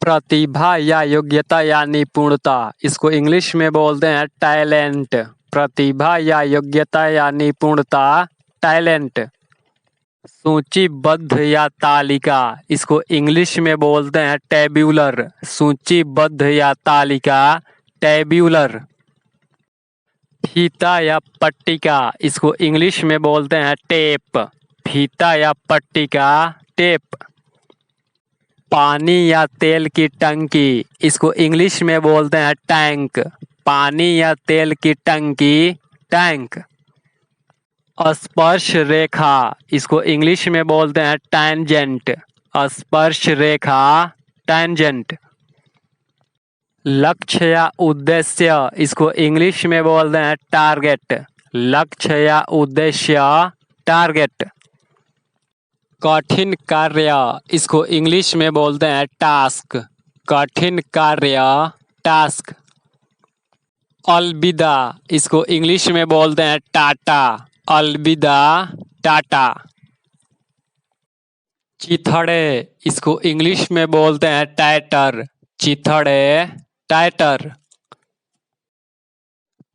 प्रतिभा या योग्यता या निपुणता, इसको इंग्लिश में बोलते हैं टैलेंट। प्रतिभा या योग्यता या निपुणता, टैलेंट। सूचीबद्ध या तालिका, इसको इंग्लिश में बोलते हैं टेब्यूलर। सूचीबद्ध या तालिका, टेब्यूलर। फीता या पट्टिका, इसको इंग्लिश में बोलते हैं टेप। फीता या पट्टिका, टेप। पानी या तेल की टंकी, इसको इंग्लिश में बोलते हैं टैंक। पानी या तेल की टंकी, टैंक। स्पर्श रेखा, इसको इंग्लिश में बोलते हैं टैंजेंट। स्पर्श रेखा, टैंजेंट। लक्ष्य या उद्देश्य, इसको इंग्लिश में बोलते हैं टारगेट। लक्ष्य या उद्देश्य, टारगेट। कठिन कार्य, इसको इंग्लिश में बोलते हैं टास्क। कठिन कार्य, टास्क। अलविदा, इसको इंग्लिश में बोलते हैं टाटा। अलविदा, टाटा। चिथड़े, इसको इंग्लिश में बोलते हैं टाइटर। चिथड़े, टाइटर।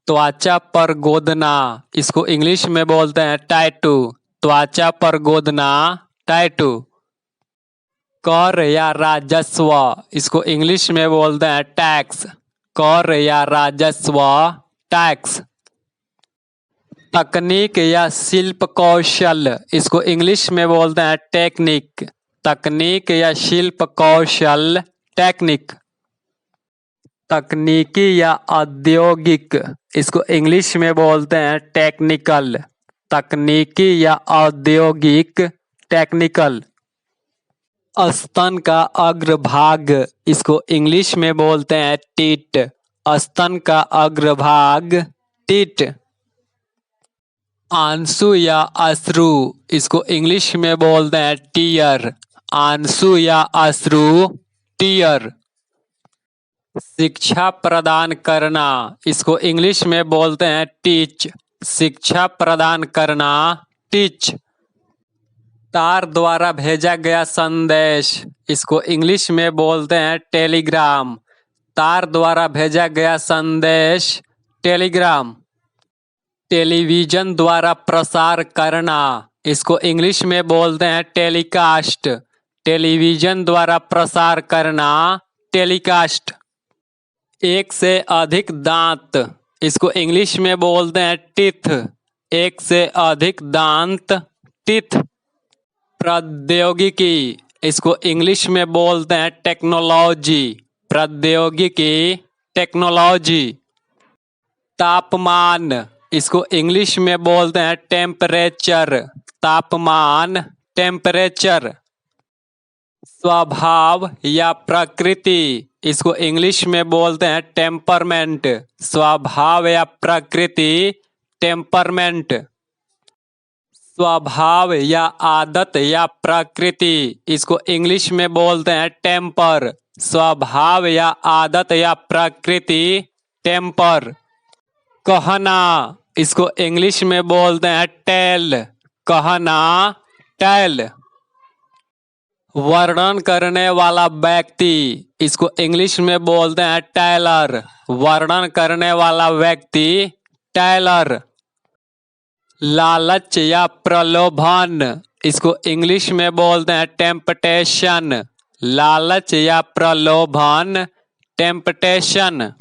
त्वचा पर गोदना, इसको इंग्लिश में बोलते हैं टैटू। त्वचा पर गोदना, टैटू। कर या राजस्व, इसको इंग्लिश में बोलते हैं टैक्स। कर या राजस्व, टैक्स। तकनीक या शिल्प कौशल, इसको इंग्लिश में बोलते हैं टेक्निक। तकनीक या शिल्प कौशल, टेक्निक। तकनीकी या औद्योगिक, इसको इंग्लिश में बोलते हैं टेक्निकल। तकनीकी या औद्योगिक, टेक्निकल। स्तन का अग्रभाग, इसको इंग्लिश में बोलते हैं टीट। स्तन का अग्रभाग, टीट। आंसू या अश्रु, इसको इंग्लिश में बोलते हैं टीयर। आंसू या अश्रु, टीयर। शिक्षा प्रदान करना, इसको इंग्लिश में बोलते हैं टीच। शिक्षा प्रदान करना, टीच। तार द्वारा भेजा गया संदेश, इसको इंग्लिश में बोलते हैं टेलीग्राम। तार द्वारा भेजा गया संदेश, टेलीग्राम। टेलीविजन द्वारा प्रसार करना, इसको इंग्लिश में बोलते हैं टेलीकास्ट। टेलीविजन द्वारा प्रसार करना, टेलीकास्ट। एक से अधिक दांत, इसको इंग्लिश में बोलते हैं टीथ। एक से अधिक दांत, टीथ। प्रौद्योगिकी, इसको इंग्लिश में बोलते हैं टेक्नोलॉजी। प्रौद्योगिकी, टेक्नोलॉजी। तापमान, इसको इंग्लिश में बोलते हैं टेम्परेचर। तापमान, टेम्परेचर। स्वभाव या प्रकृति, इसको इंग्लिश में बोलते हैं टेम्परमेंट। स्वभाव या प्रकृति, टेम्परमेंट। स्वभाव या आदत या प्रकृति, इसको इंग्लिश में बोलते हैं टेम्पर। स्वभाव या आदत या प्रकृति, टेम्पर। कहना, इसको इंग्लिश में बोलते हैं टेल। कहना, टेल। वर्णन करने वाला व्यक्ति, इसको इंग्लिश में बोलते हैं टेलर। वर्णन करने वाला व्यक्ति, टेलर। लालच या प्रलोभन, इसको इंग्लिश में बोलते हैं टेम्पटेशन। लालच या प्रलोभन, टेम्पटेशन।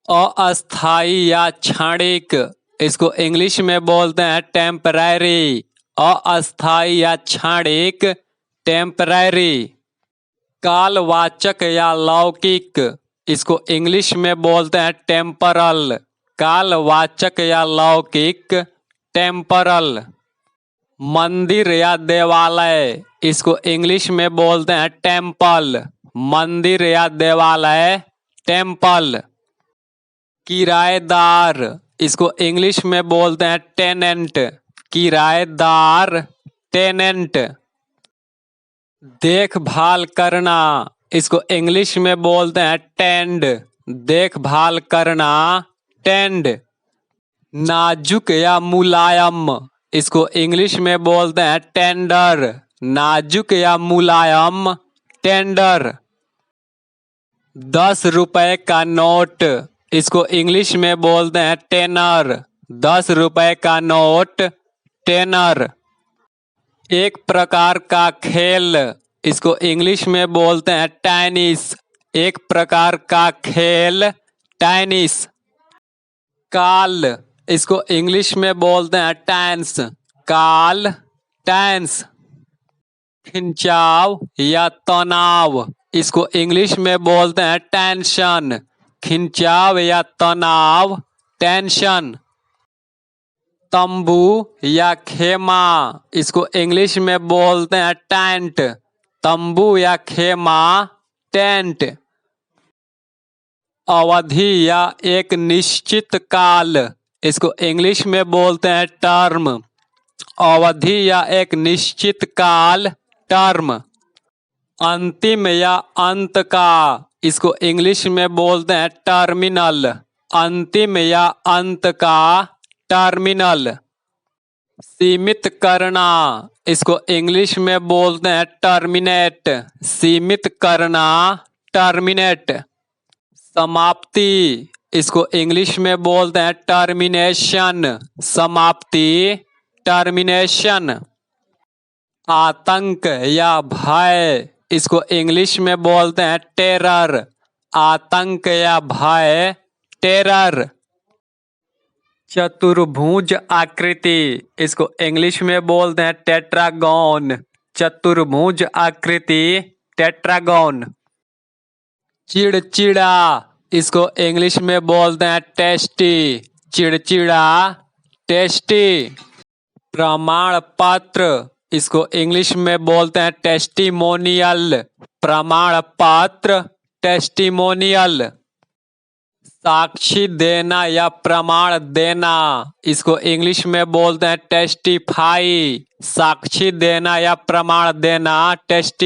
अस्थाई या क्षणिक, इसको इंग्लिश में बोलते हैं टेम्पररी। अस्थाई या क्षणिक, टेम्पररी। कालवाचक या लौकिक, इसको इंग्लिश में बोलते हैं टेम्परल। कालवाचक या लौकिक, टेम्परल। मंदिर या देवालय, इसको इंग्लिश में बोलते हैं टेम्पल। मंदिर या देवालय, टेम्पल। किराएदार, इसको इंग्लिश में बोलते हैं टेनेंट। किराएदार, टेनेंट। देखभाल करना, इसको इंग्लिश में बोलते हैं टेंड। देखभाल करना, टेंड। नाजुक या मुलायम, इसको इंग्लिश में बोलते हैं टेंडर। नाजुक या मुलायम, टेंडर। 10 रुपए का नोट, इसको इंग्लिश में बोलते हैं टेनर। 10 रुपए का नोट, टेनर। एक प्रकार का खेल, इसको इंग्लिश में बोलते हैं टेनिस। एक प्रकार का खेल, टेनिस। काल, इसको इंग्लिश में बोलते हैं टेंस। काल, टेंस। खिंचाव या तनाव, इसको इंग्लिश में बोलते हैं टेंशन। खिंचाव या तनाव, टेंशन। तंबू या खेमा, इसको इंग्लिश में बोलते हैं टेंट। तंबू या खेमा, टेंट। अवधि या एक निश्चित काल, इसको इंग्लिश में बोलते हैं टर्म। अवधि या एक निश्चित काल, टर्म। अंतिम या अंत का, इसको इंग्लिश में बोलते हैं टर्मिनल। अंतिम या अंत का, टर्मिनल। सीमित करना, इसको इंग्लिश में बोलते हैं टर्मिनेट। सीमित करना, टर्मिनेट। समाप्ति, इसको इंग्लिश में बोलते हैं टर्मिनेशन। समाप्ति, टर्मिनेशन। आतंक या भय, इसको इंग्लिश में बोलते हैं टेरर। आतंक या भय, टेरर। चतुर्भुज आकृति, इसको इंग्लिश में बोलते हैं टेट्रागोन। चतुर्भुज आकृति, टेट्रागोन। चिड़चिड़ा, इसको इंग्लिश में बोलते हैं टेस्टी। चिड़चिड़ा, टेस्टी। प्रमाण पत्र, इसको इंग्लिश में बोलते हैं टेस्टिमोनियल। प्रमाण पत्र, टेस्टिमोनियल। साक्षी देना या प्रमाण देना, इसको इंग्लिश में बोलते हैं टेस्टिफाई। साक्षी देना या प्रमाण देना, टेस्टी